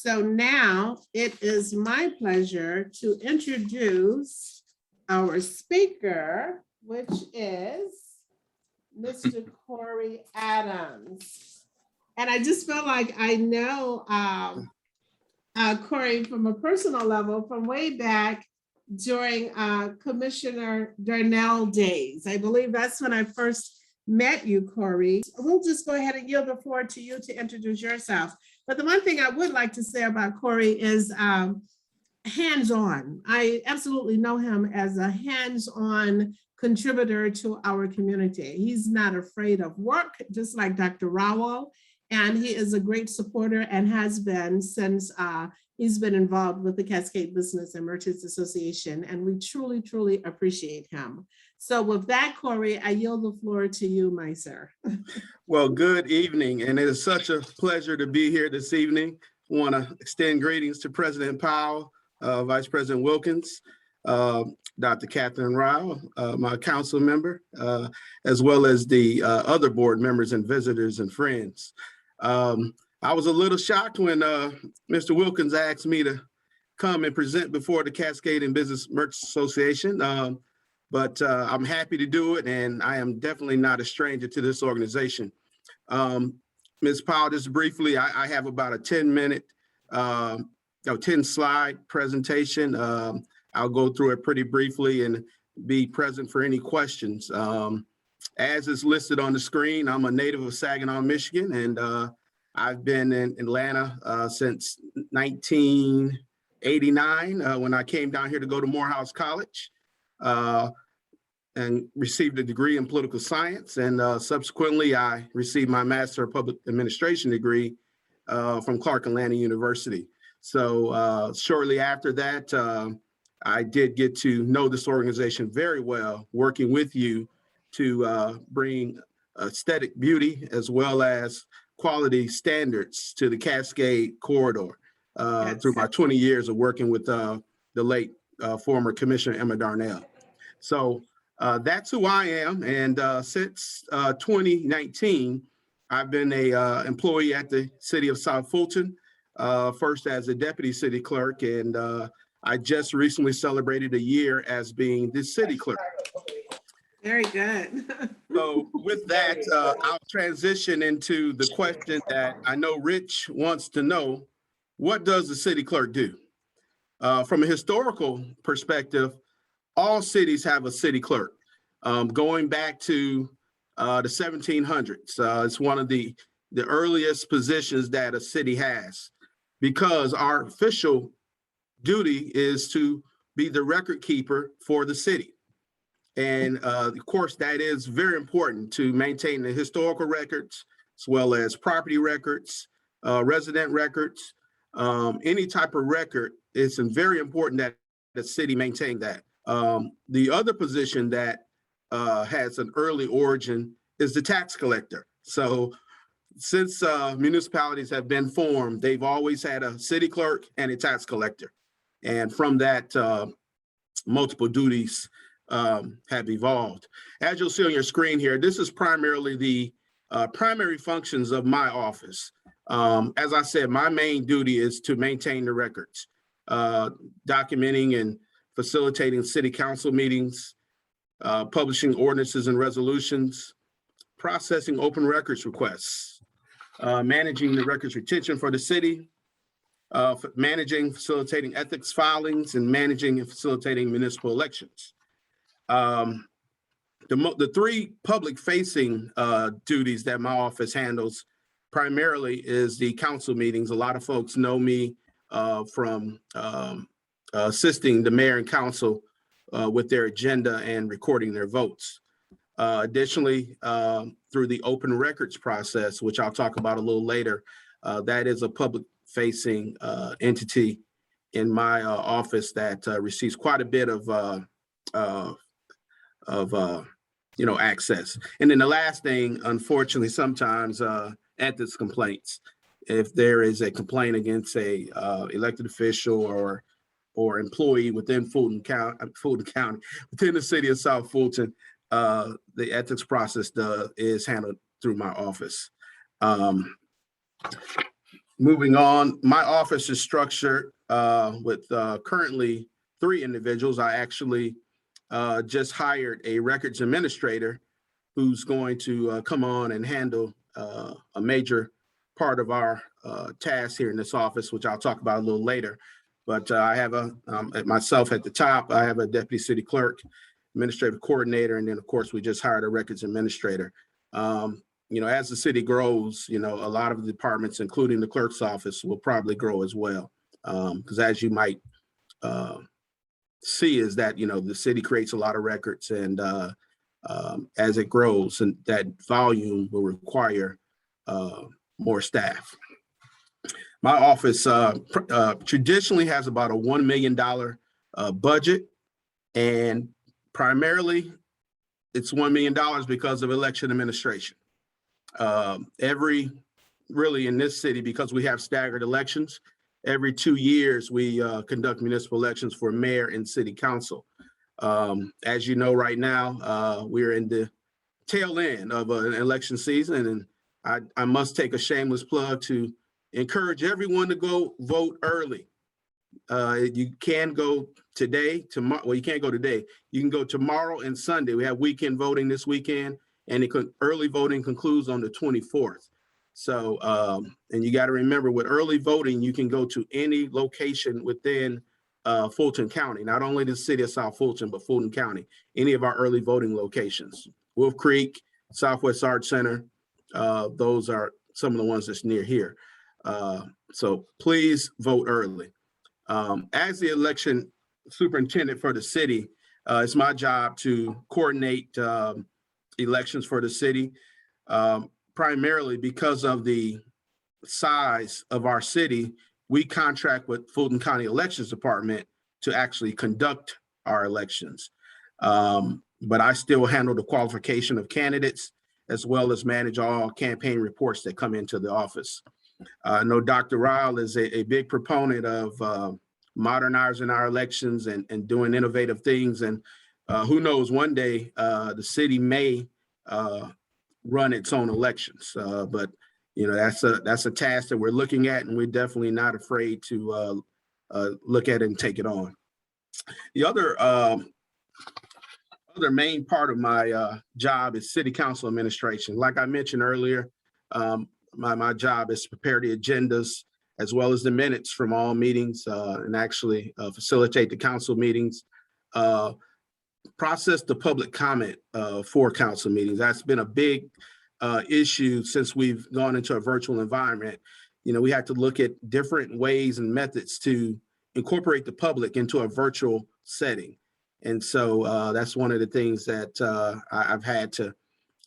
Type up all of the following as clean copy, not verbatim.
So now it is my pleasure to introduce our speaker, which is Mr. Corey Adams. And I just feel like I know Corey from a personal level from way back during Commissioner Darnell days. I believe that's when I first met you, Corey. We'll just go ahead and yield the floor to you to introduce yourself. But the one thing I would like to say about Corey is hands-on. I absolutely know him as a hands-on contributor to our community. He's not afraid of work, just like Dr. Rowell, and he is a great supporter and has been since he's been involved with the Cascade Business and Merchants Association, and we truly, truly appreciate him. So with that, Corey, I yield the floor to you, my sir. Well, good evening, and it is such a pleasure to be here this evening. I want to extend greetings to President Powell, Vice President Wilkins, Dr. Catherine Rao, my council member, as well as the other board members and visitors and friends. I was a little shocked when Mr. Wilkins asked me to come and present before the Cascade and Business Merchants Association, but I'm happy to do it, and I am definitely not a stranger to this organization. Ms. Powell, just briefly, I have about a 10-minute, 10-slide presentation. I'll go through it pretty briefly and be present for any questions. As is listed on the screen, I'm a native of Saginaw, Michigan, and I've been in Atlanta since 1989 when I came down here to go to Morehouse College and received a degree in political science. And subsequently, I received my Master of Public Administration degree from Clark Atlanta University. So shortly after that, I did get to know this organization very well, working with you to bring aesthetic beauty as well as quality standards to the Cascade corridor through my 20 years of working with the late former Commissioner Emma Darnell. So that's who I am. And since 2019, I've been a employee at the City of South Fulton, first as a deputy city clerk, and I just recently celebrated a year as being the city clerk. Very good. So with that, I'll transition into the question that I know Rich wants to know. What does the city clerk do? From a historical perspective, all cities have a city clerk. Going back to the 1700s, it's one of the earliest positions that a city has, because our official duty is to be the record keeper for the city. And of course, that is very important to maintain the historical records, as well as property records, resident records, any type of record. It's very important that the city maintain that. The other position that has an early origin is the tax collector. So since municipalities have been formed, they've always had a city clerk and a tax collector. And from that, multiple duties have evolved. As you'll see on your screen here, this is primarily the primary functions of my office. As I said, my main duty is to maintain the records, documenting and facilitating city council meetings, publishing ordinances and resolutions, processing open records requests, managing the records retention for the city, managing, facilitating ethics filings, and managing and facilitating municipal elections. The three public-facing duties that my office handles primarily is the council meetings. A lot of folks know me from assisting the mayor and council with their agenda and recording their votes. Additionally, through the open records process, which I'll talk about a little later, that is a public-facing entity in my office that receives quite a bit of access. And then the last thing, unfortunately, sometimes ethics complaints. If there is a complaint against a elected official or employee within Fulton County, within the city of South Fulton, the ethics process is handled through my office. Moving on, my office is structured with currently 3 individuals. I actually just hired a records administrator who's going to come on and handle a major part of our task here in this office, which I'll talk about a little later. But I have myself at the top. I have a deputy city clerk, administrative coordinator, and then of course we just hired a records administrator. As the city grows, a lot of the departments, including the clerk's office, will probably grow as well. Because as you might see, is that the city creates a lot of records, and as it grows, and that volume will require more staff. My office traditionally has about a $1 million budget, and primarily it's $1 million because of election administration. Really in this city, because we have staggered elections, every 2 years we conduct municipal elections for mayor and city council. As you know, right now, we're in the tail end of an election season, and I must take a shameless plug to encourage everyone to go vote early. You can go today, tomorrow. Well, you can't go today. You can go tomorrow and Sunday. We have weekend voting this weekend, and early voting concludes on the 24th. So, and you got to remember, with early voting, you can go to any location within Fulton County, not only the city of South Fulton, but Fulton County, any of our early voting locations. Wolf Creek, Southwest Arts Center, those are some of the ones that's near here. So please vote early. As the election superintendent for the city, it's my job to coordinate elections for the city, primarily because of the size of our city. We contract with Fulton County Elections Department to actually conduct our elections. But I still handle the qualification of candidates, as well as manage all campaign reports that come into the office. I know Dr. Ryle is a big proponent of modernizing our elections and doing innovative things. And who knows, one day the city may run its own elections. But that's a task that we're looking at, and we're definitely not afraid to look at it and take it on. The other main part of my job is city council administration. Like I mentioned earlier, my job is to prepare the agendas as well as the minutes from all meetings, and actually facilitate the council meetings, process the public comment for council meetings. That's been a big issue since we've gone into a virtual environment. We had to look at different ways and methods to incorporate the public into a virtual setting. And so that's one of the things that I've had to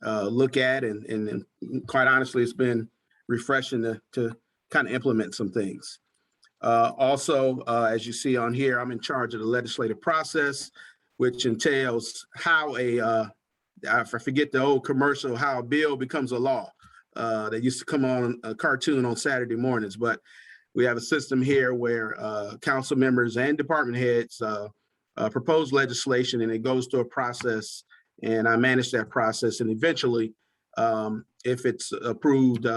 look at, and quite honestly, it's been refreshing to kind of implement some things. Also, as you see on here, I'm in charge of the legislative process, which entails how I forget the old commercial, how a bill becomes a law. That used to come on a cartoon on Saturday mornings, but we have a system here where council members and department heads propose legislation, and it goes through a process, and I manage that process. And eventually, if it's approved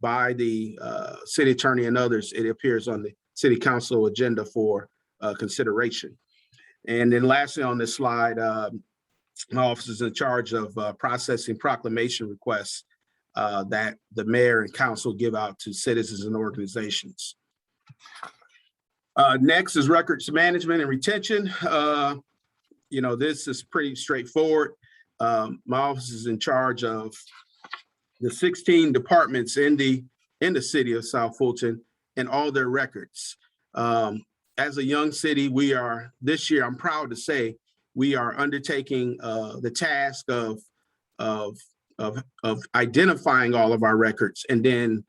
by the city attorney and others, it appears on the city council agenda for consideration. And then lastly on this slide, my office is in charge of processing proclamation requests that the mayor and council give out to citizens and organizations. Next is records management and retention. This is pretty straightforward. My office is in charge of the 16 departments in the city of South Fulton and all their records. As a young city, this year, I'm proud to say, we are undertaking the task of identifying all of our records, and then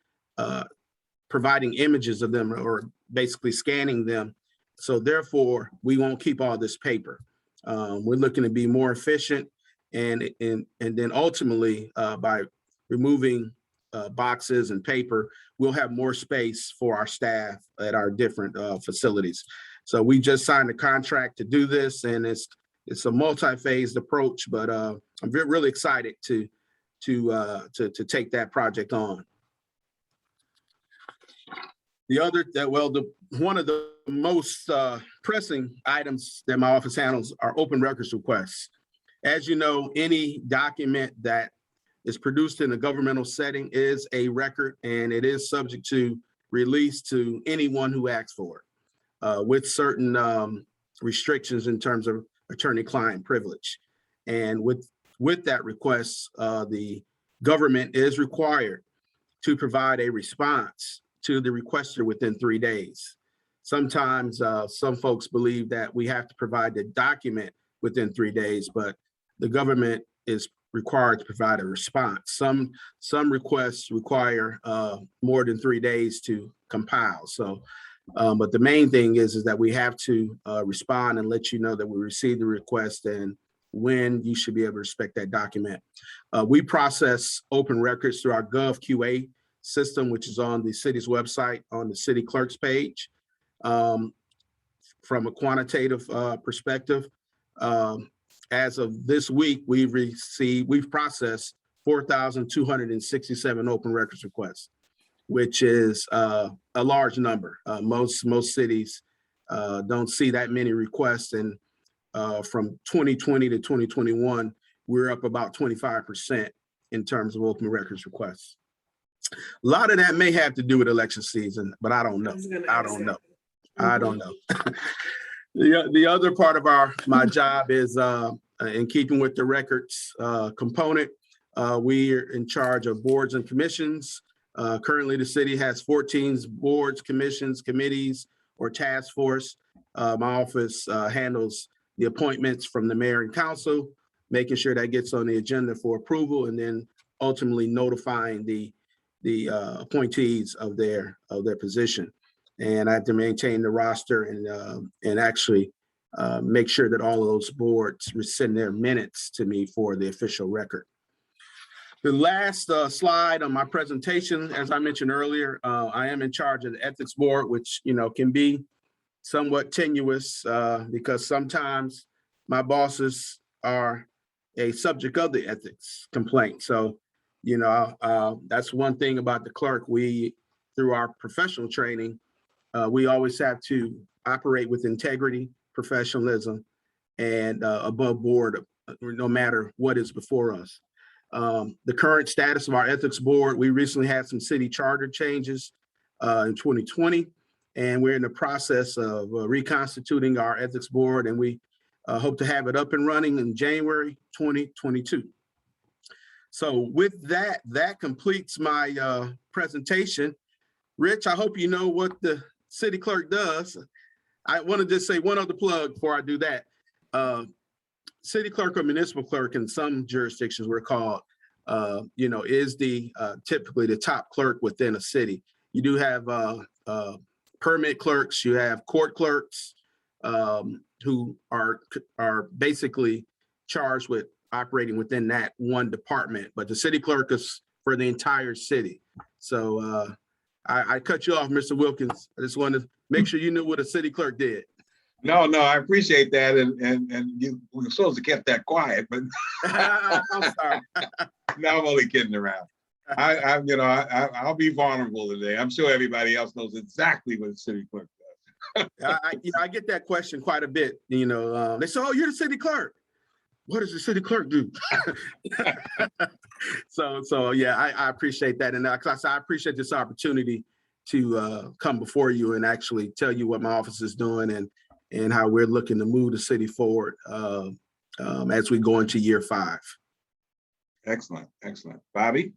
providing images of them, or basically scanning them. So therefore, we won't keep all this paper. We're looking to be more efficient, and then ultimately, by removing boxes and paper, we'll have more space for our staff at our different facilities. So we just signed a contract to do this, and it's a multi-phased approach, but I'm really excited to take that project on. One of the most pressing items that my office handles are open records requests. As you know, any document that is produced in a governmental setting is a record, and it is subject to release to anyone who asks for it, with certain restrictions in terms of attorney-client privilege. And with that request, the government is required to provide a response to the requester within 3 days. Sometimes some folks believe that we have to provide the document within 3 days, but the government is required to provide a response. Some requests require more than 3 days to compile. So, but the main thing is that we have to respond and let you know that we received the request and when you should be able to respect that document. We process open records through our GovQA system, which is on the city's website on the City Clerk's page. From a quantitative perspective, as of this week, we've processed 4,267 open records requests, which is a large number. Most cities don't see that many requests, and from 2020 to 2021, we're up about 25% in terms of open records requests. A lot of that may have to do with election season, but I don't know. I don't know. The other part of my job is in keeping with the records component. We are in charge of boards and commissions. Currently, the city has 14 boards, commissions, committees, or task force. My office handles the appointments from the mayor and council, making sure that gets on the agenda for approval, and then ultimately notifying the appointees of their position. And I have to maintain the roster and actually make sure that all of those boards send their minutes to me for the official record. The last slide on my presentation, as I mentioned earlier, I am in charge of the ethics board, which can be somewhat tenuous because sometimes my bosses are a subject of the ethics complaint. So, that's one thing about the clerk. Through our professional training, we always have to operate with integrity, professionalism, and above board, no matter what is before us. The current status of our ethics board, we recently had some city charter changes in 2020, and we're in the process of reconstituting our ethics board, and we hope to have it up and running in January 2022. So with that completes my presentation. Rich, I hope you know what the city clerk does. I want to just say one other plug before I do that. City clerk or municipal clerk in some jurisdictions we're called, is typically the top clerk within a city. You do have permit clerks, you have court clerks who are basically charged with operating within that one department, but the city clerk is for the entire city. So I cut you off, Mr. Wilkins. I just wanted to make sure you knew what a city clerk did. No, I appreciate that, and you were supposed to keep that quiet, but I'm sorry. No, I'm only kidding around. I'll be vulnerable today. I'm sure everybody else knows exactly what a city clerk does. I get that question quite a bit. They say, "Oh, you're the city clerk. What does the city clerk do?" So yeah, I appreciate that, and I appreciate this opportunity to come before you and actually tell you what my office is doing and how we're looking to move the city forward as we go into year 5. Excellent. Bobby?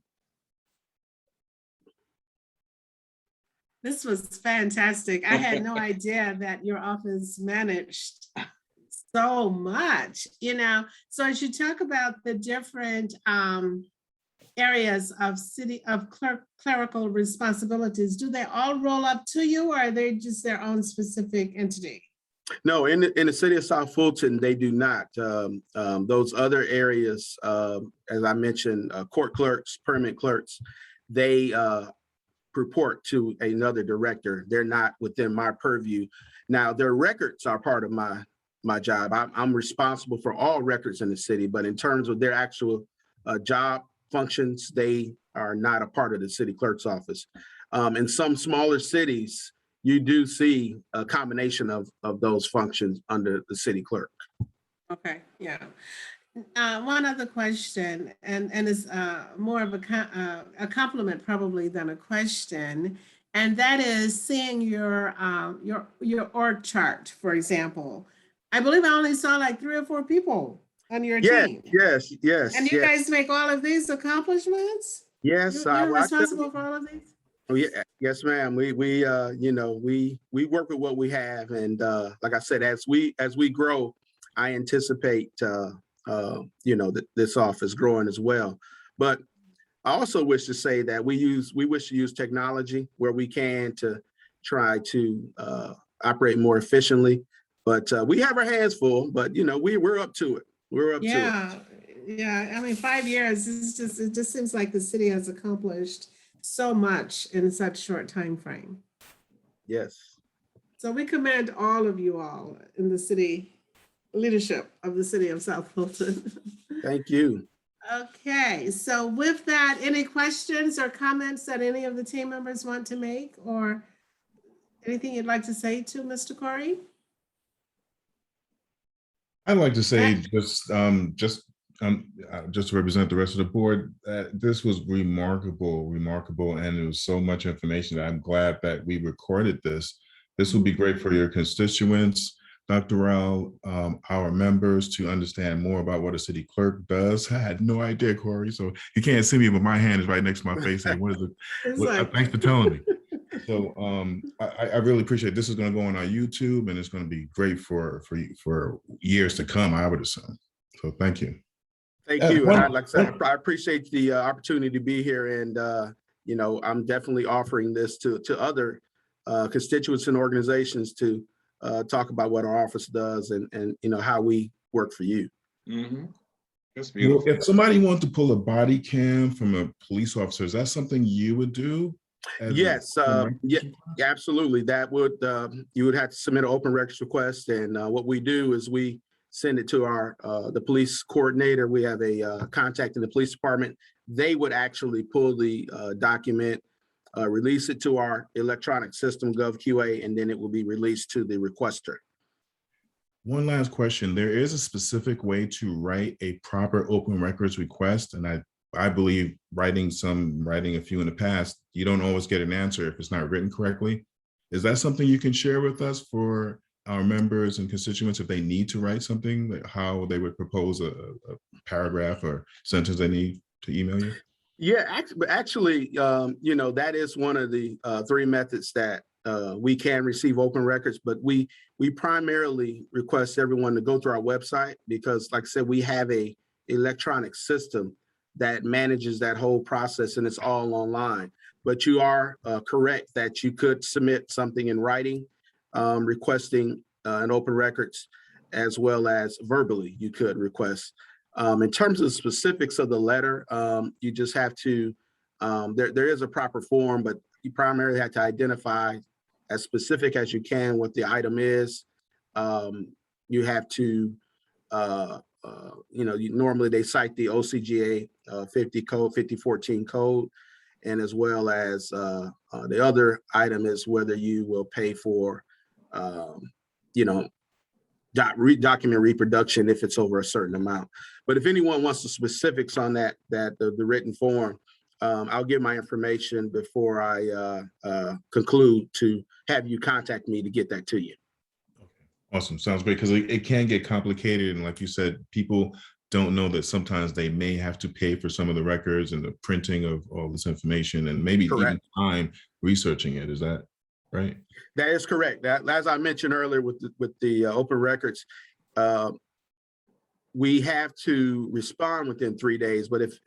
This was fantastic. I had no idea that your office managed so much, So as you talk about the different areas of clerical responsibilities, do they all roll up to you, or are they just their own specific entity? No, in the city of South Fulton, they do not. Those other areas, as I mentioned, court clerks, permit clerks, they report to another director. They're not within my purview. Now, their records are part of my job. I'm responsible for all records in the city, but in terms of their actual job functions, they are not a part of the city clerk's office. In some smaller cities, you do see a combination of those functions under the city clerk. Okay, yeah. One other question, and it's more of a compliment probably than a question, and that is seeing your org chart, for example. I believe I only saw like 3 or 4 people on your team. Yes. And you guys make all of these accomplishments? Yes. You're responsible for all of these? Oh, yeah, yes, ma'am. We work with what we have, and like I said, as we grow, I anticipate that this office growing as well. But I also wish to say that we wish to use technology where we can to try to operate more efficiently. But we have our hands full. But we're up to it. We're up to it. Yeah. I mean, 5 years. It just seems like the city has accomplished so much in such short time frame. Yes. So we commend all of you all in the city leadership of the city of South Fulton. Thank you. Okay, so with that, any questions or comments that any of the team members want to make, or anything you'd like to say to Mr. Corey? I'd like to say just to represent the rest of the board, that this was remarkable, and it was so much information that I'm glad that we recorded this. This will be great for your constituents, Dr. Rao, our members, to understand more about what a city clerk does. I had no idea, Corey, so you can't see me, but my hand is right next to my face saying, what is it? Thanks for telling me. So I really appreciate it. This is going to go on our YouTube, and it's going to be great for years to come, I would assume. So thank you. Thank you. And like I said, I appreciate the opportunity to be here, and I'm definitely offering this to other constituents and organizations to talk about what our office does and how we work for you. Mm-hmm. That's beautiful. If somebody wants to pull a body cam from a police officer, is that something you would do? Yes, yeah, absolutely. That would you would have to submit an open records request, and what we do is we send it to our the police coordinator. We have a contact in the police department. They would actually pull the document, release it to our electronic system, GovQA, and then it will be released to the requester. One last question. There is a specific way to write a proper open records request, and I believe writing a few in the past, you don't always get an answer if it's not written correctly. Is that something you can share with us for our members and constituents if they need to write something, like how they would propose a paragraph or sentence they need to email you? Yeah, actually, that is one of the 3 methods that we can receive open records, but we primarily request everyone to go through our website because, like I said, we have a electronic system that manages that whole process, and it's all online. But you are correct that you could submit something in writing, requesting an open records, as well as verbally you could request. In terms of the specifics of the letter, you just have to, there is a proper form, but you primarily have to identify as specific as you can what the item is. You have to, normally they cite the OCGA 5014 code, and as well as the other item is whether you will pay for, document reproduction if it's over a certain amount. But if anyone wants the specifics on that, the written form, I'll give my information before I conclude to have you contact me to get that to you. Awesome. Sounds great, because it can get complicated. And like you said, people don't know that sometimes they may have to pay for some of the records and the printing of all this information, and maybe even time researching it. Is that right? That is correct. That, as I mentioned earlier with the open records, we have to respond within 3 days. But if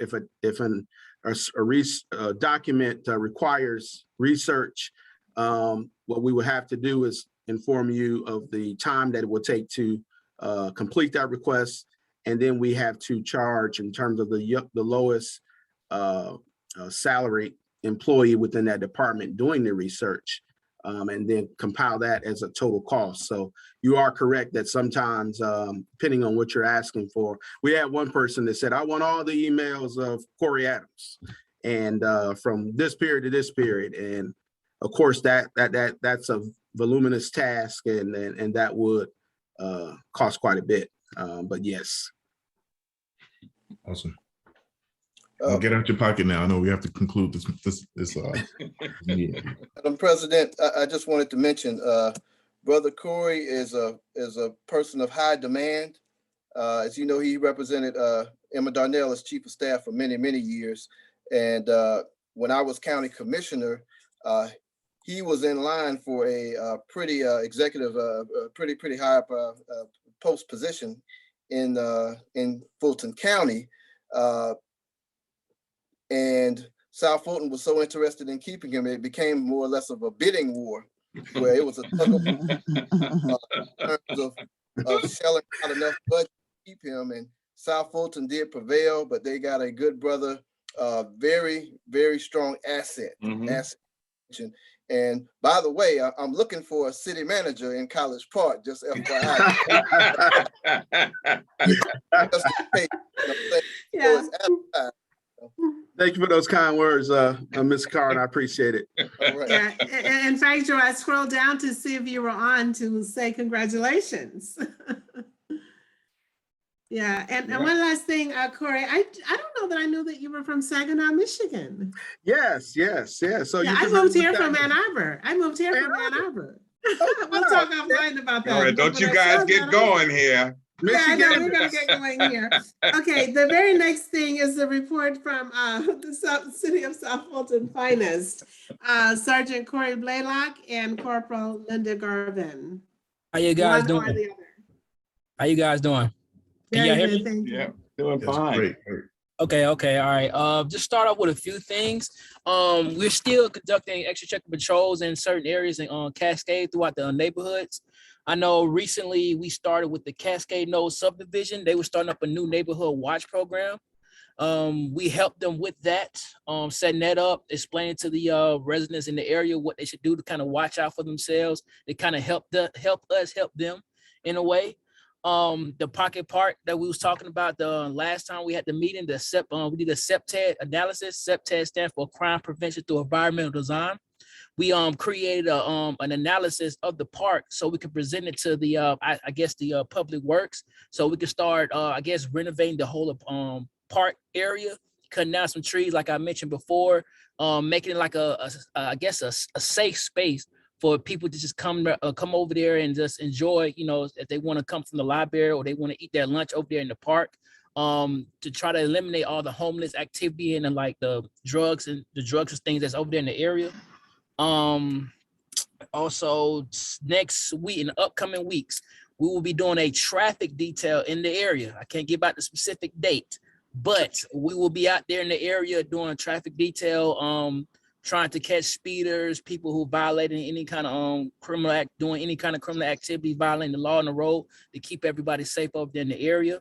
a document requires research, what we would have to do is inform you of the time that it will take to complete that request, and then we have to charge in terms of the lowest salary employee within that department doing the research, and then compile that as a total cost. So you are correct that sometimes, depending on what you're asking for, we had one person that said, I want all the emails of Corey Adams, and from this period to this period, and of course, that's a voluminous task, and that would cost quite a bit. But yes. Awesome. I'll get out your pocket now. I know we have to conclude this meeting. Madam President, I just wanted to mention, Brother Corey is a person of high demand. As you know, he represented Emma Darnell as Chief of Staff for many, many years. And when I was County Commissioner, he was in line for a pretty executive, pretty high up post position in Fulton County. And South Fulton was so interested in keeping him, it became more or less of a bidding war, where it was a tug of war in terms of shelling out enough budget to keep him. And South Fulton did prevail, but they got a good brother, very, very strong asset. And by the way, I'm looking for a city manager in College Park, just FYI. Just in case, Yeah. Thank you for those kind words, Ms. Carr, I appreciate it. Right. Yeah. In fact, Joe, I scrolled down to see if you were on to say congratulations. Yeah, and one last thing, Corey, I don't know that I knew that you were from Saginaw, Michigan. Yes. So yeah, I moved here from Ann Arbor. We'll talk offline about that. All right, don't you guys get going here. Yeah, I know, we're gonna get going here. Okay, the very next thing is the report from the City of South Fulton Finest, Sergeant Corey Blaylock and Corporal Linda Garvin. How you guys One or doing? the other. How you guys doing? Can Very y'all hear good, me? thank you. Yeah, doing That's fine. great. Okay, all right. Just start off with a few things. We're still conducting extra check patrols in certain areas in Cascade throughout the neighborhoods. I know recently we started with the Cascade NOV subdivision. They were starting up a new neighborhood watch program. We helped them with that, setting that up, explaining to the residents in the area what they should do to kind of watch out for themselves. They kind of help us help them in a way. The pocket part that we was talking about the last time we had the meeting, we did a CEPTED analysis. CEPTED stands for Crime Prevention Through Environmental Design. We created an analysis of the park so we could present it to the I guess the public works, so we could start I guess renovating the whole park area, cutting down some trees like I mentioned before, making it like I guess a safe space for people to just come over there and just enjoy, you know, if they want to come from the library or they want to eat their lunch over there in the park, to try to eliminate all the homeless activity and like the drugs and things that's over there in the area. Also next week, in the upcoming weeks, we will be doing a traffic detail in the area. I can't give out the specific date, but we will be out there in the area doing traffic detail, trying to catch speeders, people who violated any kind of criminal act, doing any kind of criminal activity, violating the law on the road, to keep everybody safe over there in the area.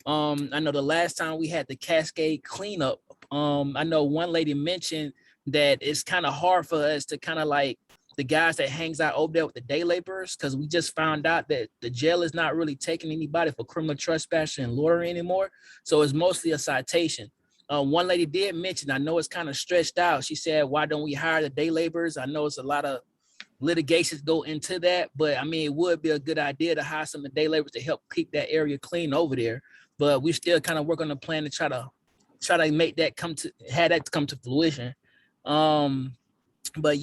I know the last time we had the Cascade cleanup, I know one lady mentioned that it's kind of hard for us to kind of like the guys that hangs out over there with the day laborers, because we just found out that the jail is not really taking anybody for criminal trespassing and loitering anymore. So it's mostly a citation. One lady did mention, I know it's kind of stretched out. She said, why don't we hire the day laborers? I know it's a lot of litigations go into that, but I mean, it would be a good idea to hire some of the day laborers to help keep that area clean over there. But we still kind of work on a plan to try to make that come to fruition. But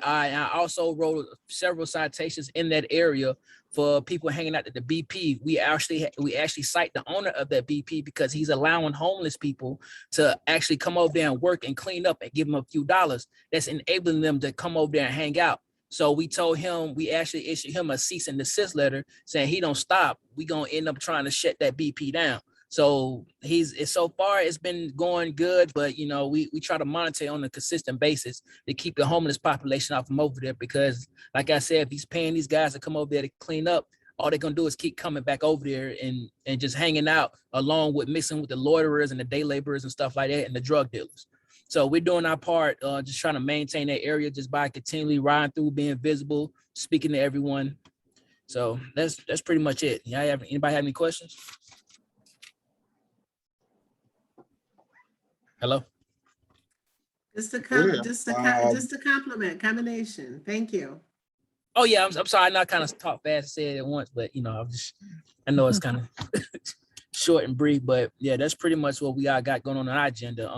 I also wrote several citations in that area for people hanging out at the BP. We actually cite the owner of that BP because he's allowing homeless people to actually come over there and work and clean up and give them a few dollars. That's enabling them to come over there and hang out. So we told him, we actually issued him a cease and desist letter saying he don't stop, we gonna end up trying to shut that BP down. So so far it's been going good, but you know, we try to monitor on a consistent basis to keep the homeless population out from over there, because like I said, if he's paying these guys to come over there to clean up, all they're gonna do is keep coming back over there and just hanging out, along with mixing with the loiterers and the day laborers and stuff like that and the drug dealers. So we're doing our part, just trying to maintain that area just by continually riding through, being visible, speaking to everyone. So that's pretty much it. Anybody have any questions? Hello? Just a Yeah. just a compliment, combination. Thank you. Oh yeah, I'm sorry. I know I kind of talk fast and said it at once, but I know it's kind of short and brief, but yeah, that's pretty much what we all got going on our agenda.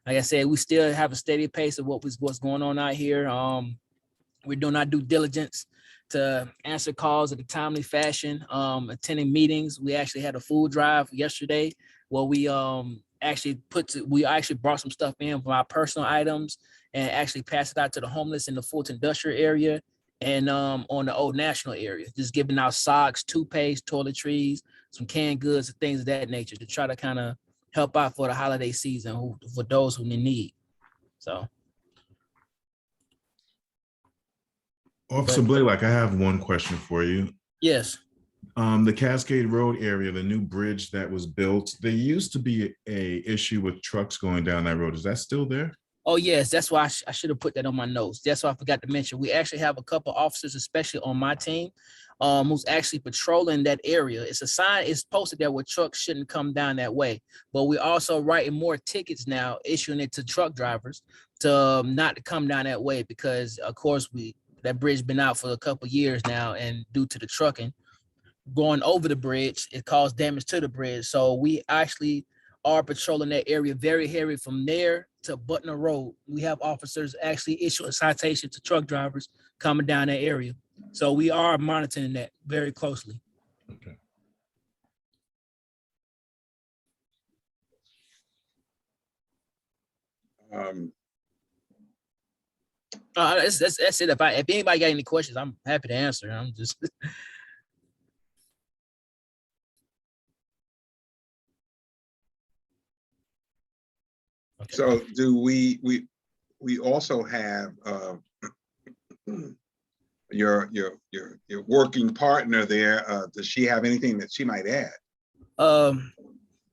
Like I said, we still have a steady pace of what's going on out here. We're doing our due diligence to answer calls in a timely fashion, attending meetings. We actually had a food drive yesterday where we actually brought some stuff in from our personal items and actually passed it out to the homeless in the Fulton industrial area and on the Old National area, just giving out socks, toothpaste, toiletries, some canned goods and things of that nature to try to kind of help out for the holiday season for those who need. So. Officer Blaylock, I have one question for you. Yes. The Cascade Road area, the new bridge that was built, there used to be a issue with trucks going down that road. Is that still there? Oh, yes. That's why I should have put that on my notes. That's why I forgot to mention. We actually have a couple officers, especially on my team, who's actually patrolling that area. It's a sign, it's posted there where trucks shouldn't come down that way. But we're also writing more tickets now, issuing it to truck drivers to not to come down that way because, of course, that bridge been out for a couple of years now, and due to the trucking going over the bridge, it caused damage to the bridge. So we actually are patrolling that area very heavy from there to Butner Road. We have officers actually issuing citations to truck drivers coming down that area. So we are monitoring that very closely. Okay. That's it. If anybody got any questions, I'm happy to answer. I'm just. Okay. So do we also have your working partner there? Does she have anything that she might add?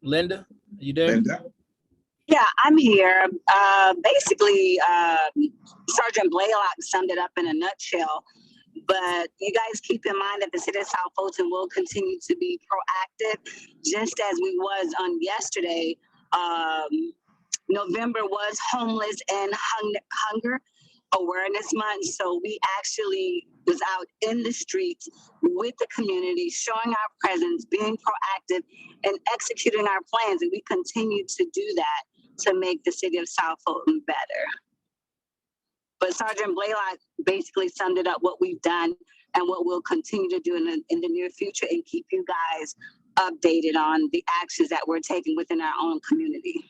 Linda, are you there? Linda? Yeah, I'm here. Basically, Sergeant Blaylock summed it up in a nutshell. But you guys keep in mind that the city of South Fulton will continue to be proactive, just as we was on yesterday. November was Homeless and Hunger Awareness Month. So we actually was out in the streets with the community, showing our presence, being proactive, and executing our plans. And we continue to do that to make the city of South Fulton better. But Sergeant Blaylock basically summed it up what we've done and what we'll continue to do in the near future, and keep you guys updated on the actions that we're taking within our own community.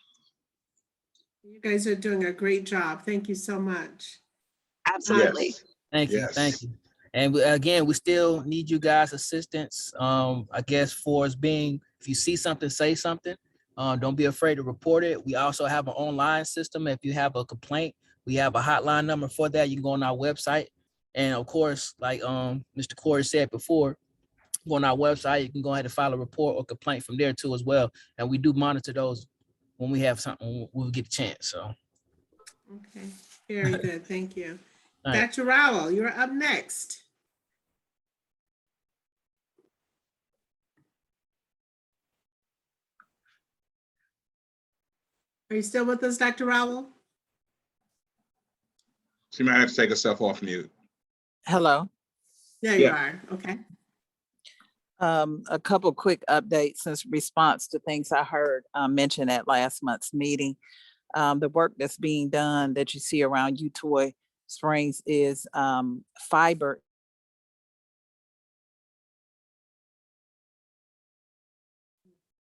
You guys are doing a great job. Thank you so much. Absolutely. Yes. Thank you. Yes. Thank you. And again, we still need you guys' assistance. I guess for us being, if you see something, say something. Don't be afraid to report it. We also have an online system. If you have a complaint, we have a hotline number for that. You can go on our website. And of course, like Mr. Corey said before, go on our website, you can go ahead and file a report or complaint from there too as well. And we do monitor those when we have something, when we get a chance. So. Okay, very good. Thank you. All right. Dr. Rowell, you're up next. Are you still with us, Dr. Rowell? She might have to take herself off mute. Hello. There you are. Okay. A couple quick updates in response to things I heard mentioned at last month's meeting. The work that's being done that you see around Utoy Springs is fiber.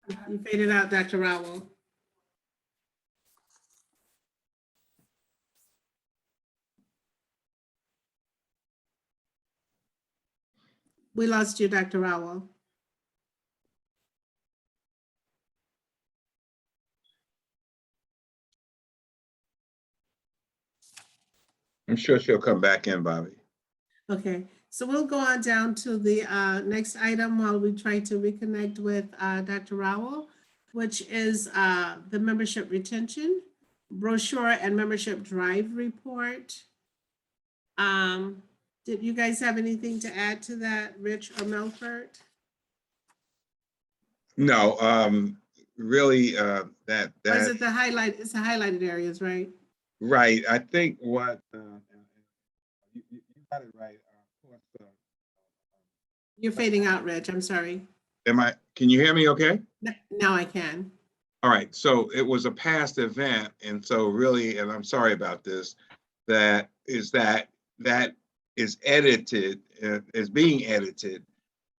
You faded out, Dr. Rowell. We lost you, Dr. Rowell. I'm sure she'll come back in, Bobby. Okay, so we'll go on down to the next item while we try to reconnect with Dr. Rowell, which is the membership retention brochure and membership drive report. Did you guys have anything to add to that, Rich or Melford? No, really, Or is it the highlight? It's the highlighted areas, right? Right. I think what you got it right. Of course, You're fading out, Rich. I'm sorry. can you hear me okay? Now I can. All right. So it was a past event. And so really, and I'm sorry about this, that is edited, is being edited,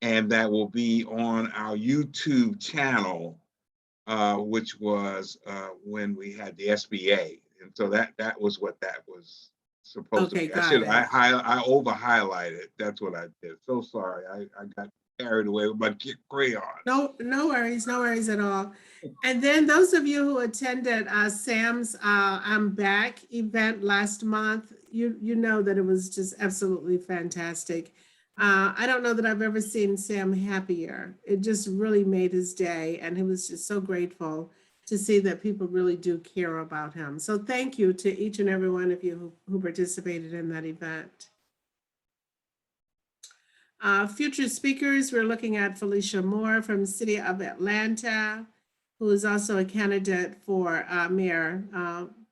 and that will be on our YouTube channel, which was when we had the SBA. And so that was what that was supposed to Okay, be. got it. I over highlighted. That's what I did. So sorry. I got carried away with my crayon. No worries at all. And then those of you who attended Sam's I'm Back event last month, you know that it was just absolutely fantastic. I don't know that I've ever seen Sam happier. It just really made his day, and he was just so grateful to see that people really do care about him. So thank you to each and every one of you who participated in that event. Future speakers, we're looking at Felicia Moore from City of Atlanta, who is also a candidate for mayor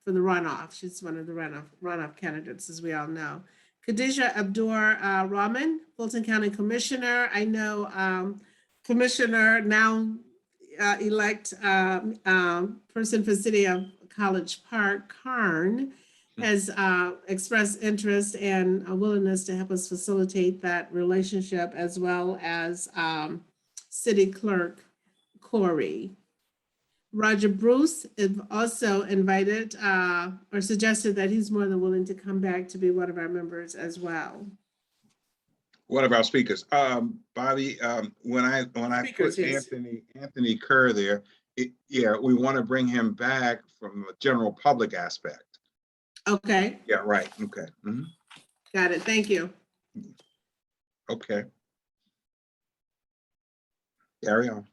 for the runoff. She's one of the runoff candidates, as we all know. Khadija Abdur Rahman, Fulton County Commissioner. I know Commissioner now elect person for City of College Park, Karn, has expressed interest and a willingness to help us facilitate that relationship, as well as City Clerk Corey. Roger Bruce also invited or suggested that he's more than willing to come back to be one of our members as well. One of our speakers, Bobby. When I Speakers, put yes. Anthony Kerr there, yeah, we want to bring him back from a general public aspect. Okay. Yeah, right. Okay. Got it. Thank you. Okay. Carry on.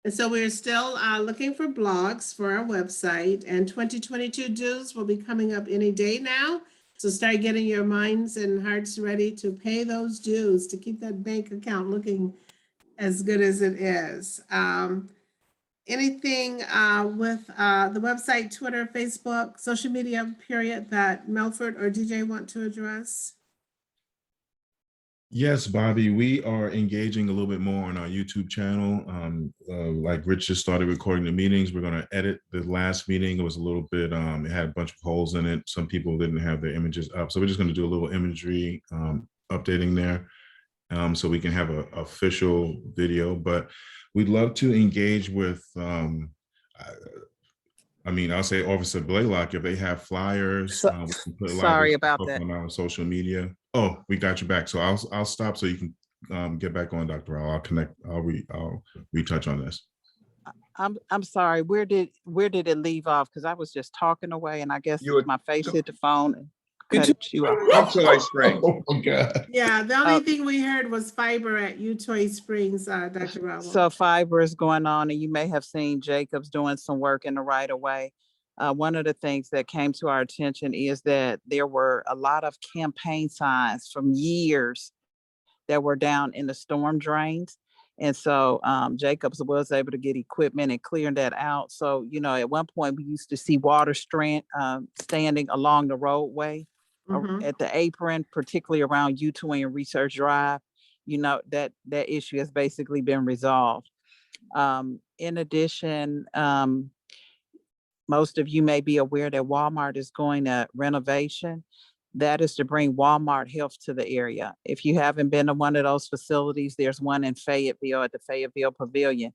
And so we're still looking for blogs for our website, and 2022 dues will be coming up any day now. So start getting your minds and hearts ready to pay those dues to keep that bank account looking as good as it is. Anything with the website, Twitter, Facebook, social media, period, that Melford or DJ want to address? Yes, Bobby, we are engaging a little bit more on our YouTube channel. Like Rich just started recording the meetings. We're going to edit the last meeting. It was a little bit, it had a bunch of holes in it. Some people didn't have their images up. So we're just going to do a little imagery updating there so we can have an official video. But we'd love to engage with, I'll say Officer Blaylock, if they have flyers. So, we can put sorry about that. on our social media. Oh, we got you back. So I'll stop so you can get back on, Dr. Rao. I'll connect. I'll retouch on this. I'm sorry. Where did it leave off? Because I was just talking away, and I guess my face hit the phone and cut you off. Utoy Springs. Oh my God. Yeah, the only thing we heard was fiber at Utoy Springs, Dr. Rao. So fiber is going on, and you may have seen Jacobs doing some work in the right of way. One of the things that came to our attention is that there were a lot of campaign signs from years that were down in the storm drains. And so Jacobs was able to get equipment and clear that out. So, at one point we used to see water standing along the roadway at the apron, particularly around U2 and Research Drive. That issue has basically been resolved. In addition, most of you may be aware that Walmart is going to renovation. That is to bring Walmart Health to the area. If you haven't been to one of those facilities, there's one in Fayetteville at the Fayetteville Pavilion,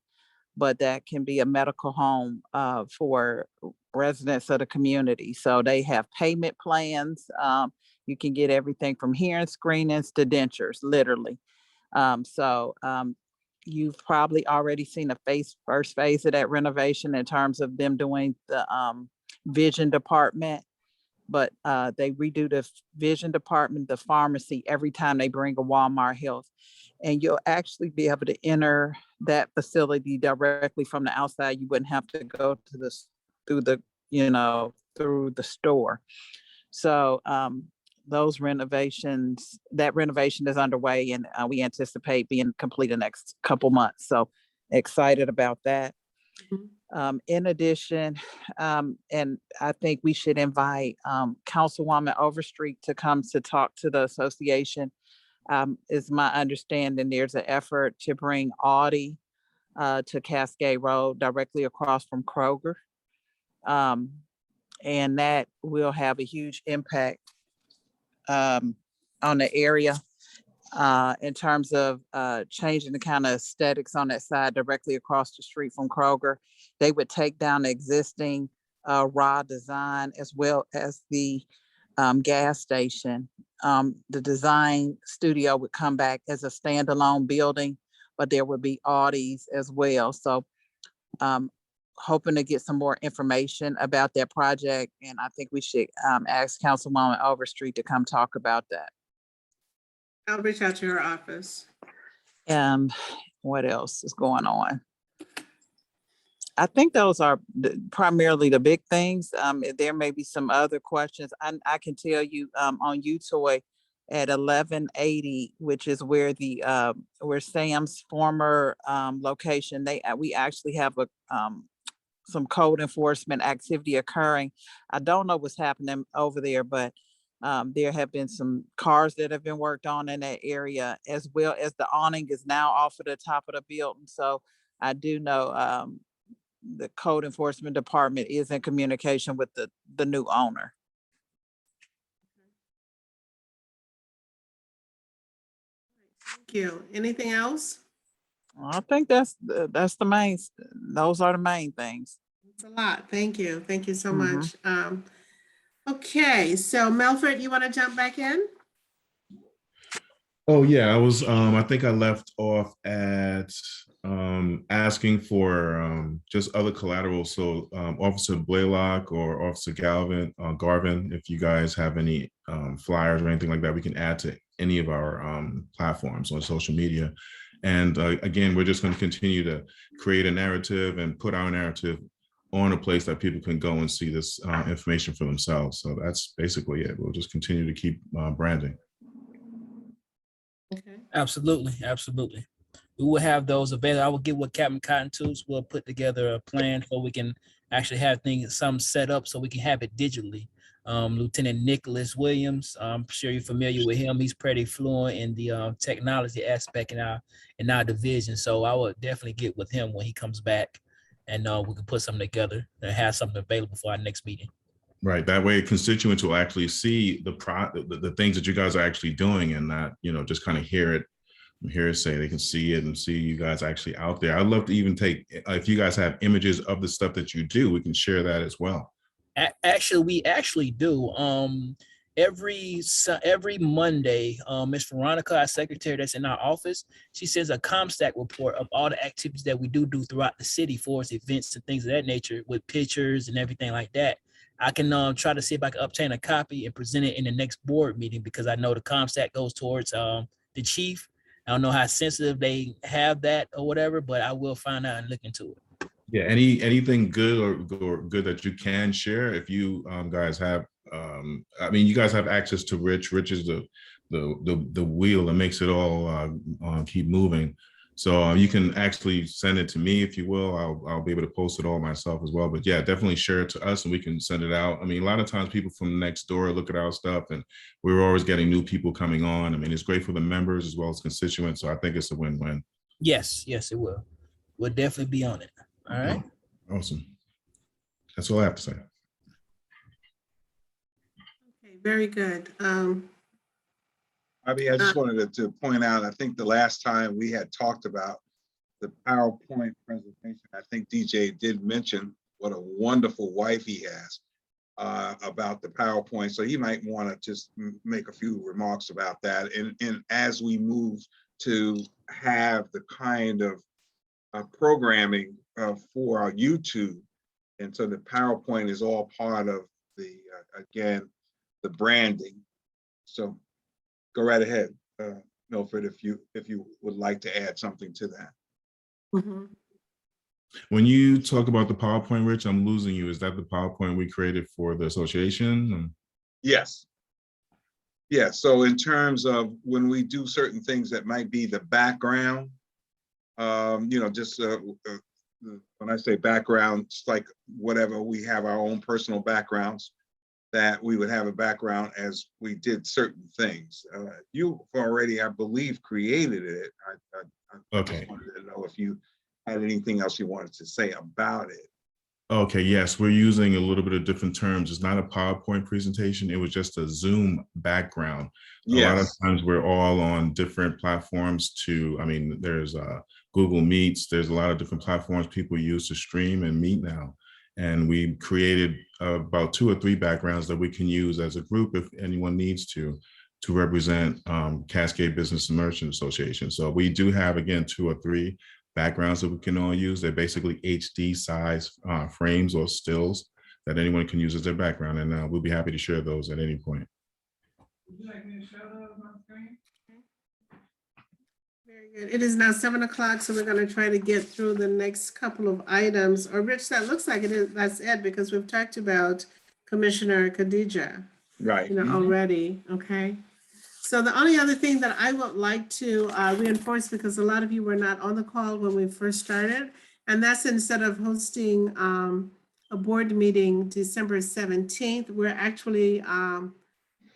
but that can be a medical home for residents of the community. So they have payment plans. You can get everything from hearing screenings to dentures, literally. You've probably already seen the first phase of that renovation in terms of them doing the vision department, but they redo the vision department, the pharmacy, every time they bring a Walmart Health. And you'll actually be able to enter that facility directly from the outside. You wouldn't have to go to through the store. So that renovation is underway, and we anticipate being complete the next couple months. So excited about that. In addition, and I think we should invite Councilwoman Overstreet to come to talk to the association. Is my understanding there's an effort to bring Audi to Cascade Road directly across from Kroger. And that will have a huge impact on the area in terms of changing the kind of aesthetics on that side directly across the street from Kroger. They would take down the existing raw design as well as the gas station. The design studio would come back as a standalone building, but there would be Audis as well. So hoping to get some more information about that project. And I think we should ask Councilwoman Overstreet to come talk about that. I'll reach out to her office. What else is going on? I think those are primarily the big things. There may be some other questions. I can tell you on UTOY at 1180, which is where the where Sam's former location, we actually have a some code enforcement activity occurring. I don't know what's happening over there, but there have been some cars that have been worked on in that area, as well as the awning is now off of the top of the building. So I do know the code enforcement department is in communication with the new owner. Thank you. Anything else? I think those are the main things. It's a lot. Thank you. Thank you so much. Okay, so Melford, you want to jump back in? Oh yeah, I think I left off at asking for just other collateral. So Officer Blaylock or Officer Garvin, if you guys have any flyers or anything like that, we can add to any of our platforms on social media. And again, we're just going to continue to create a narrative and put our narrative on a place that people can go and see this information for themselves. So that's basically it. We'll just continue to keep branding. Okay. Absolutely, absolutely. We will have those available. I will get with Captain Cotton Tools. We'll put together a plan so we can actually have some set up so we can have it digitally. Lieutenant Nicholas Williams, I'm sure you're familiar with him. He's pretty fluent in the technology aspect in our division. So I will definitely get with him when he comes back, and we can put something together and have something available for our next meeting. Right. That way constituents will actually see the things that you guys are actually doing, and not, just kind of hear it from hearsay. They can see it and see you guys actually out there. I'd love to even take, if you guys have images of the stuff that you do, we can share that as well. Actually, we actually do. Every Monday, Ms. Veronica, our secretary that's in our office, she sends a ComStack report of all the activities that we do throughout the city for us, events and things of that nature, with pictures and everything like that. I can try to see if I can obtain a copy and present it in the next board meeting, because I know the ComStack goes towards the chief. I don't know how sensitive they have that or whatever, but I will find out and look into it. Yeah, anything good or good that you can share. If you guys have, you guys have access to Rich. Rich is the wheel that makes it all keep moving. So you can actually send it to me if you will. I'll be able to post it all myself as well. But yeah, definitely share it to us and we can send it out. A lot of times people from next door look at our stuff, and we're always getting new people coming on. It's great for the members as well as constituents. So I think it's a win-win. Yes, it will. We'll definitely be on it. All right. Awesome. That's all I have to say. Okay, very good. I just wanted to point out, I think the last time we had talked about the PowerPoint presentation, I think DJ did mention what a wonderful wife he has about the PowerPoint. So he might want to just make a few remarks about that. And as we move to have the kind of programming for our YouTube, and so the PowerPoint is all part of the again, the branding. So go right ahead, Milford, if you would like to add something to that. Mm-hmm. When you talk about the PowerPoint, Rich, I'm losing you. Is that the PowerPoint we created for the association? Yes. Yeah. So in terms of when we do certain things that might be the background, just when I say background, it's like whatever, we have our own personal backgrounds, that we would have a background as we did certain things. You've already, I believe, created it. I Okay. just wanted to know if you had anything else you wanted to say about it. Okay, yes, we're using a little bit of different terms. It's not a PowerPoint presentation. It was just a Zoom background. A lot of Yes. times we're all on different platforms there's Google Meets. There's a lot of different platforms people use to stream and meet now. And we created about 2 or 3 backgrounds that we can use as a group if anyone needs to represent Cascade Business and Merchant Association. So we do have, again, 2 or 3 backgrounds that we can all use. They're basically HD size frames or stills that anyone can use as their background. And we'll be happy to share those at any point. Would you like me to show those on screen? Very good. It is now 7 o'clock, so we're going to try to get through the next couple of items. Or Rich, that looks like it is. That's it, because we've talked about Commissioner Khadija, Right. already. Okay. So the only other thing that I would like to reinforce, because a lot of you were not on the call when we first started, and that's instead of hosting a board meeting December 17th, we're actually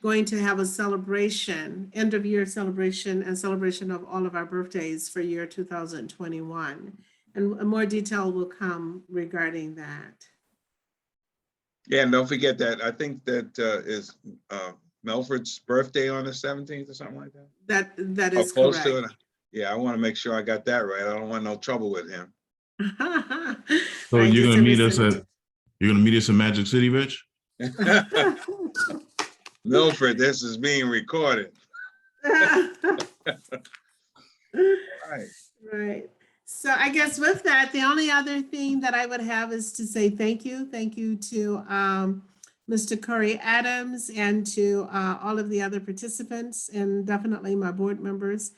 going to have a celebration, end of year celebration, and celebration of all of our birthdays for year 2021. And more detail will come regarding that. Yeah, and don't forget that I think that is Melford's birthday on the 17th or something like that. That is close correct. to it. Yeah, I want to make sure I got that right. I don't want no trouble with him. So Right, you're gonna meet us December in Magic City, Rich? Milford, this is being recorded. Right. Right. So I guess with that, the only other thing that I would have is to say thank you. Thank you to Mr. Corey Adams and to all of the other participants, and definitely my board members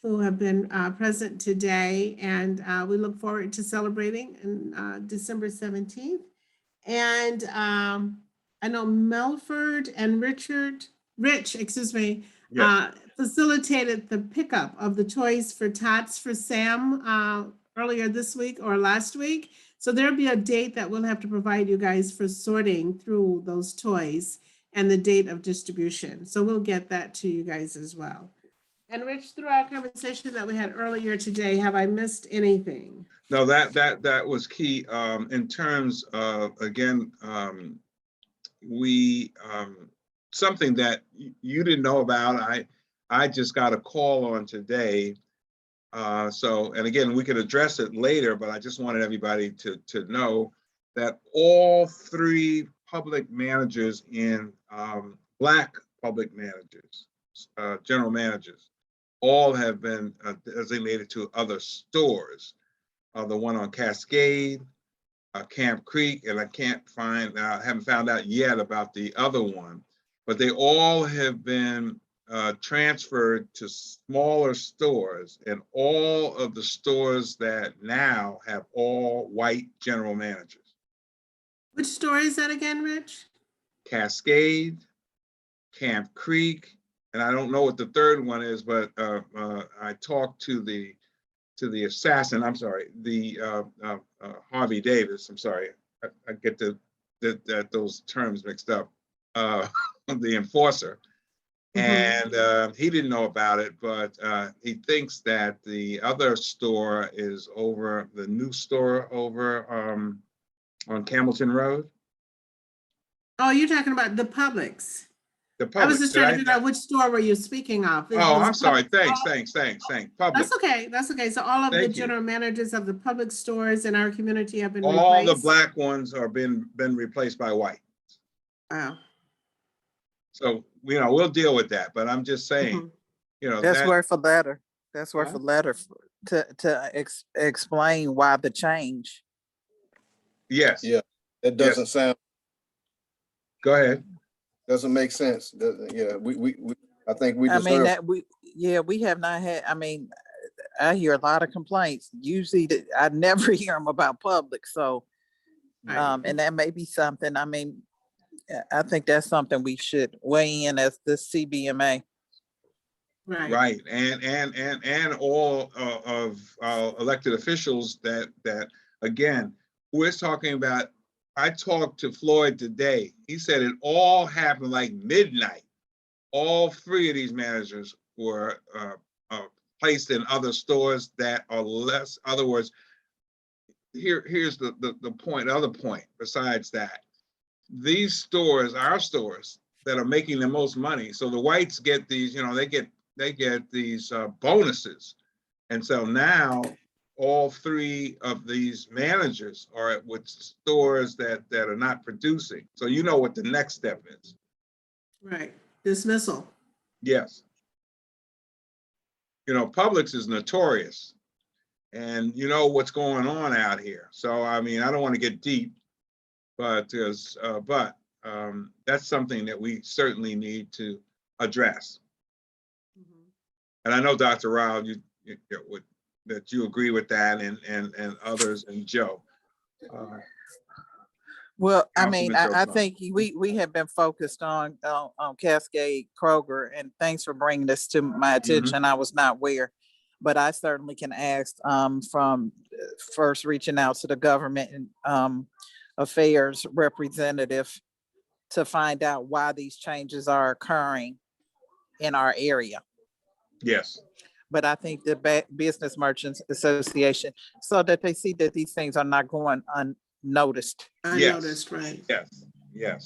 who have been present today. And we look forward to celebrating on December 17th. And I know Melford and Rich, Yeah. facilitated the pickup of the toys for Tots for Sam earlier this week or last week. So there'll be a date that we'll have to provide you guys for sorting through those toys and the date of distribution. So we'll get that to you guys as well. And Rich, through our conversation that we had earlier today, have I missed anything? No, that was key in terms of, again, we something that you didn't know about. I just got a call on today. And again, we could address it later, but I just wanted everybody to know that all 3 public managers in Black public managers, general managers, all have been designated to other stores. The one on Cascade, Camp Creek, and I haven't found out yet about the other one, but they all have been transferred to smaller stores, and all of the stores that now have all white general managers. Which store is that again, Rich? Cascade, Camp Creek, and I don't know what the third one is, but I talked to the assassin, I'm sorry, the Harvey Davis, I'm sorry, I get those terms mixed up, the enforcer. And he didn't know about it, but he thinks that the other store is over, the new store over on Campbellton Road. Oh, you're talking about the Publix. The Publix. I was just trying to figure out which store were you speaking of. Oh, I'm sorry. Publix. Thanks. Publix. That's okay. That's okay. So all of the Thank you. general managers of the Publix stores in our community have been All replaced. the Black ones are been replaced by white. Wow. So, we'll deal with that, but I'm just saying, That's worth a letter. That's worth a letter to explain why the change. Yes. Yeah, that doesn't sound, Go ahead. doesn't make sense. Yeah, I think we I mean, deserve. we have not had, I hear a lot of complaints. Usually I never hear them about Publix. So, and that may be something, I think that's something we should weigh in as the CBMA. Right. And all of elected officials that again, we're talking about, I talked to Floyd today. He said it all happened like midnight. All three of these managers were placed in other stores that are less, in other words, here's the point, other point besides that. These stores, our stores that are making the most money. So the whites get these, you know, they get these bonuses. And so now all three of these managers are with stores that are not producing. So you know what the next step is. Right, dismissal. Yes. You know, Publix is notorious, and you know what's going on out here. So, I mean, I don't want to get deep, but that's something that we certainly need to address. And I know, Dr. Rao, that you agree with that, and others, and Joe. Well, I mean, Councilman Joe I Clark. think we have been focused on Cascade Kroger, and thanks for bringing this to my attention. I was not aware, but I certainly can ask from first reaching out to the government affairs representative to find out why these changes are occurring in our area. Yes. But I think the Business Merchants Association, so that they see that these things are not going unnoticed. Unnoticed, right. Yes.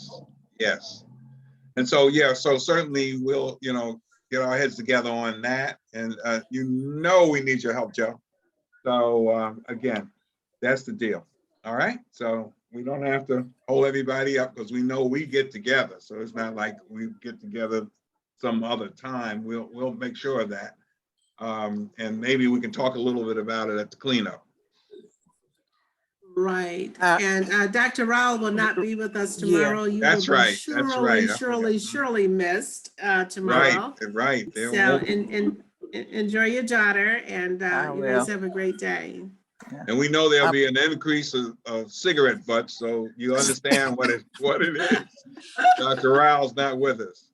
And so, yeah, so certainly we'll, you know, get our heads together on that. And you know, we need your help, Joe. So again, that's the deal. All right. So we don't have to hold everybody up because we know we get together. So it's not like we get together some other time. We'll make sure of that. And maybe we can talk a little bit about it at the cleanup. Right. And Dr. Rao will not be with us tomorrow. You that's will be right. That's right. surely missed tomorrow. Right. So enjoy your daughter, and you guys have a great day. And we know there'll be an increase of cigarette butts, so you understand what it is. Dr. Rao's not with us.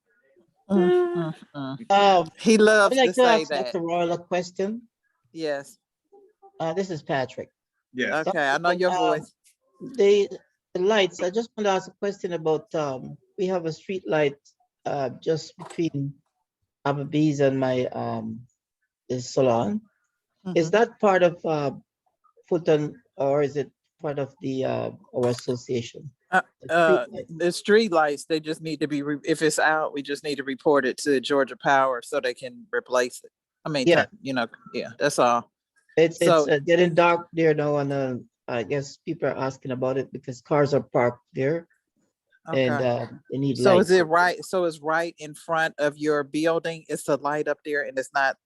He loves I'd like to to say ask that. Dr. Royal a question. Yes. This is Patrick. Yes. Okay, I know your voice. The lights, I just want to ask a question about, we have a street light just between Applebee's and my salon. Is that part of Fulton, or is it part of the our association? The street lights, they just need to be, if it's out, we just need to report it to Georgia Power so they can replace it. I mean, Yeah. you know, yeah, that's all. It's So- getting dark there now, and I guess people are asking about it because cars are parked there. Okay. And they need So lights. is it right? So it's right in front of your building? It's a light up there, and it's not.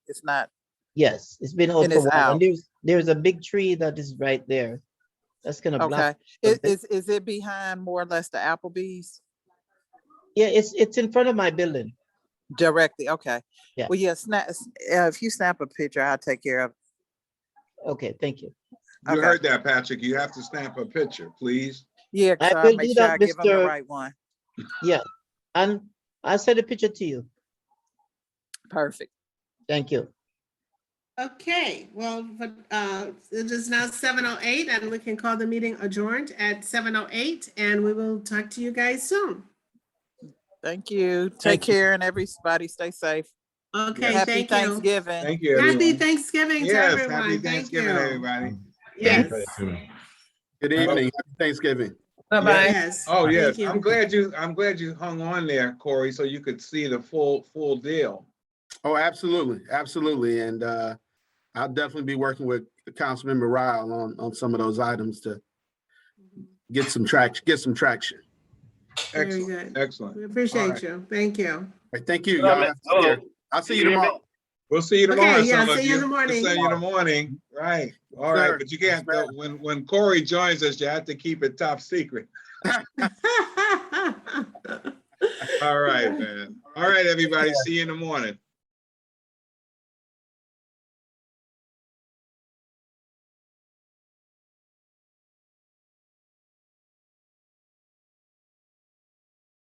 Yes, it's been out And for a it's while. out. And there's a big tree that is right there. That's gonna block. Okay. Is it behind more or less the Applebee's? Yeah, it's in front of my building. Directly. Okay. Yeah. Well, yeah. If you snap a picture, I'll take care of it. Okay, thank you. You Okay. heard that, Patrick. You have to snap a picture, please. Yeah, I because will I'll make do sure that, I give them the Mr. right one. Yeah, and I'll send a picture to you. Perfect. Thank you. Okay, well, it is now 7:08, and we can call the meeting adjourned at 7:08, and we will talk to you guys soon. Thank you. Take Thank you. care, and everybody stay safe. Okay, Happy thank you. Thanksgiving. Thank you, Happy everyone. Thanksgiving to Yes, everyone. happy Thank Thanksgiving, you. everybody. Yes, Good evening. Happy Thanksgiving. Bye-bye. yes. Oh, Thank yes. you. I'm glad you hung on there, Corey, so you could see the full deal. Oh, absolutely. And I'll definitely be working with Councilmember Ryle on some of those items to get some traction. Very Excellent. good. Excellent. We All appreciate right. you. Thank you. All right, thank you. Y'all have to take care. I'll see you tomorrow. We'll see you tomorrow. Okay, yeah, some of see you in the morning. We'll see you in the morning. Right. All Sir. right. But you can't, when Corey joins us, you have to keep it top secret. All right, man. All right, everybody. See you in the morning.